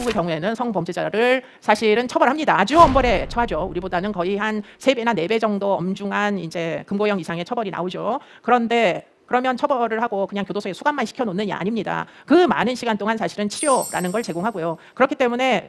외국의 경우에는 성범죄자를 사실은 처벌합니다. 아주 엄벌에 처하죠. 우리보다는 거의 한 3배나 4배 정도 엄중한 이제 금고형 이상의 처벌이 나오죠. 그런데 그러면 처벌을 하고 그냥 교도소에 수감만 시켜놓느냐? 아닙니다. 그 많은 시간 동안 사실은 치료라는 걸 제공하고요. 그렇기 때문에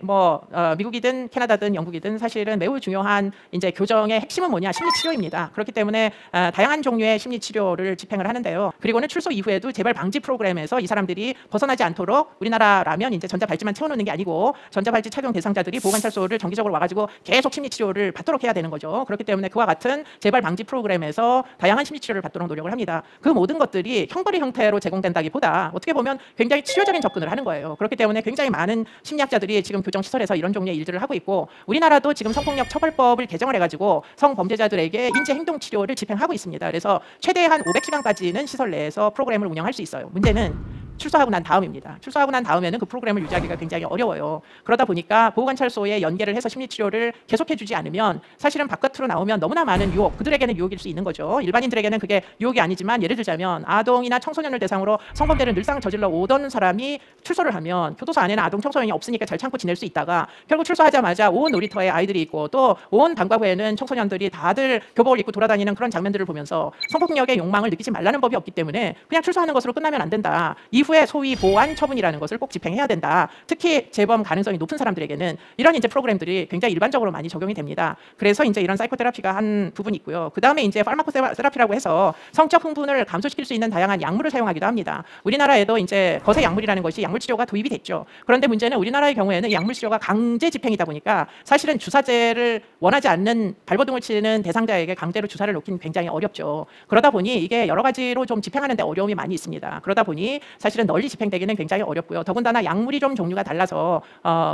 미국이든 캐나다든 영국이든 사실은 매우 중요한 이제 교정의 핵심은 뭐냐? 심리치료입니다. 그렇기 때문에 다양한 종류의 심리치료를 집행을 하는데요. 그리고는 출소 이후에도 재발 방지 프로그램에서 이 사람들이 벗어나지 않도록 우리나라라면 이제 전자발찌만 채워놓는 게 아니고 전자발찌 착용 대상자들이 보호관찰소를 정기적으로 와가지고 계속 심리치료를 받도록 해야 되는 거죠. 그렇기 때문에 그와 같은 재발 방지 프로그램에서 다양한 심리치료를 받도록 노력을 합니다. 그 모든 것들이 형벌의 형태로 제공된다기보다 어떻게 보면 굉장히 치료적인 접근을 하는 거예요. 그렇기 때문에 굉장히 많은 심리학자들이 지금 교정시설에서 이런 종류의 일들을 하고 있고 우리나라도 지금 성폭력 처벌법을 개정을 해가지고 성범죄자들에게 인지행동치료를 집행하고 있습니다. 그래서 최대한 500시간까지는 시설 내에서 프로그램을 운영할 수 있어요. 문제는 출소하고 난 다음입니다. 출소하고 난 다음에는 그 프로그램을 유지하기가 굉장히 어려워요. 그러다 보니까 보호관찰소에 연계를 해서 심리치료를 계속해주지 않으면 사실은 바깥으로 나오면 너무나 많은 유혹, 그들에게는 유혹일 수 있는 거죠. 일반인들에게는 그게 유혹이 아니지만 예를 들자면 아동이나 청소년을 대상으로 성범죄를 늘상 저질러 오던 사람이 출소를 하면 교도소 안에는 아동 청소년이 없으니까 잘 참고 지낼 수 있다가 결국 출소하자마자 온 놀이터에 아이들이 있고 또 온 방과후에는 청소년들이 다들 교복을 입고 돌아다니는 그런 장면들을 보면서 성폭력의 욕망을 느끼지 말라는 법이 없기 때문에 그냥 출소하는 것으로 끝나면 안 된다. 이후에 소위 보완 처분이라는 것을 꼭 집행해야 된다. 특히 재범 가능성이 높은 사람들에게는 이런 이제 프로그램들이 굉장히 일반적으로 많이 적용이 됩니다. 그래서 이제 이런 사이코테라피가 한 부분이 있고요. 그 다음에 이제 파르마코테라피라고 해서 성적 흥분을 감소시킬 수 있는 다양한 약물을 사용하기도 합니다. 우리나라에도 이제 거세 약물이라는 것이 약물 치료가 도입이 됐죠. 그런데 문제는 우리나라의 경우에는 약물 치료가 강제 집행이다 보니까 사실은 주사제를 원하지 않는 발버둥을 치는 대상자에게 강제로 주사를 놓기는 굉장히 어렵죠. 그러다 보니 이게 여러 가지로 좀 집행하는 데 어려움이 많이 있습니다. 그러다 보니 사실은 널리 집행되기는 굉장히 어렵고요. 더군다나 약물이 좀 종류가 달라서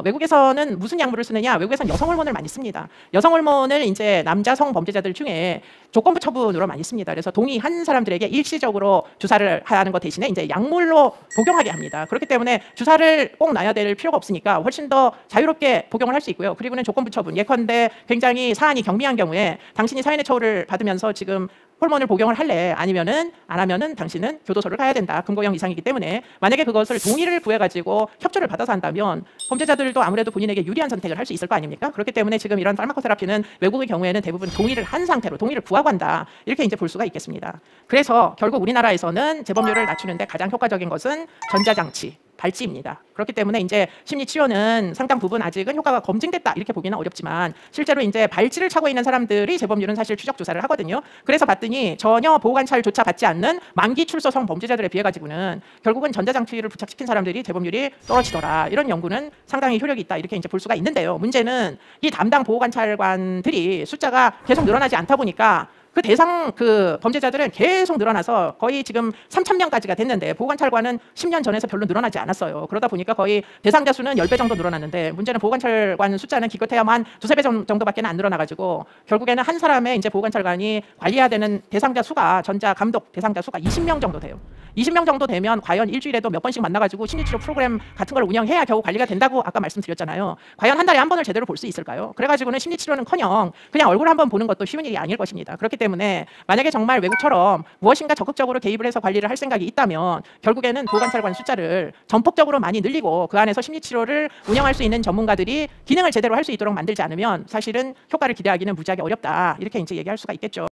외국에서는 무슨 약물을 쓰느냐? 외국에서는 여성 호르몬을 많이 씁니다. 여성 호르몬을 이제 남자 성범죄자들 중에 조건부 처분으로 많이 씁니다. 그래서 동의한 사람들에게 일시적으로 주사를 하는 것 대신에 이제 약물로 복용하게 합니다. 그렇기 때문에 주사를 꼭 놔야 될 필요가 없으니까 훨씬 더 자유롭게 복용을 할 수 있고요. 그리고는 조건부 처분. 예컨대 굉장히 사안이 경미한 경우에 당신이 사인의 처우를 받으면서 지금 호르몬을 복용을 할래? 아니면은 안 하면은 당신은 교도소를 가야 된다. 금고형 이상이기 때문에 만약에 그것을 동의를 구해가지고 협조를 받아서 한다면 범죄자들도 아무래도 본인에게 유리한 선택을 할 수 있을 거 아닙니까? 그렇기 때문에 지금 이런 파르마코테라피는 외국의 경우에는 대부분 동의를 한 상태로 동의를 구하고 한다. 이렇게 이제 볼 수가 있겠습니다. 그래서 결국 우리나라에서는 재범률을 낮추는데 가장 효과적인 것은 전자장치. 발찌입니다. 그렇기 때문에 이제 심리치료는 상당 부분 아직은 효과가 검증됐다 이렇게 보기는 어렵지만 실제로 이제 발찌를 차고 있는 사람들이 재범률은 사실 추적 조사를 하거든요. 그래서 봤더니 전혀 보호관찰조차 받지 않는 만기 출소 성범죄자들에 비해 가지고는 결국은 전자장치를 부착시킨 사람들이 재범률이 떨어지더라. 이런 연구는 상당히 효력이 있다 이렇게 이제 볼 수가 있는데요. 문제는 이 담당 보호관찰관들이 숫자가 계속 늘어나지 않다 보니까 그 대상 범죄자들은 계속 늘어나서 거의 지금 3,000명까지가 됐는데 보호관찰관은 10년 전에서 별로 늘어나지 않았어요. 그러다 보니까 거의 대상자 수는 10배 정도 늘어났는데 문제는 보호관찰관 숫자는 기껏해야만 2~3배 정도밖에 안 늘어나가지고 결국에는 한 사람의 이제 보호관찰관이 관리해야 되는 대상자 수가 전자 감독 대상자 수가 20명 정도 돼요. 20명 정도 되면 과연 일주일에도 몇 번씩 만나가지고 심리치료 프로그램 같은 걸 운영해야 겨우 관리가 된다고 아까 말씀드렸잖아요. 과연 한 달에 한 번을 제대로 볼 수 있을까요? 그래가지고는 심리치료는커녕 그냥 얼굴 한번 보는 것도 쉬운 일이 아닐 것입니다. 그렇기 때문에 만약에 정말 외국처럼 무엇인가 적극적으로 개입을 해서 관리를 할 생각이 있다면 결국에는 보호관찰관 숫자를 전폭적으로 많이 늘리고 그 안에서 심리치료를 운영할 수 있는 전문가들이 기능을 제대로 할 수 있도록 만들지 않으면 사실은 효과를 기대하기는 무지하게 어렵다. 이렇게 이제 얘기할 수가 있겠죠.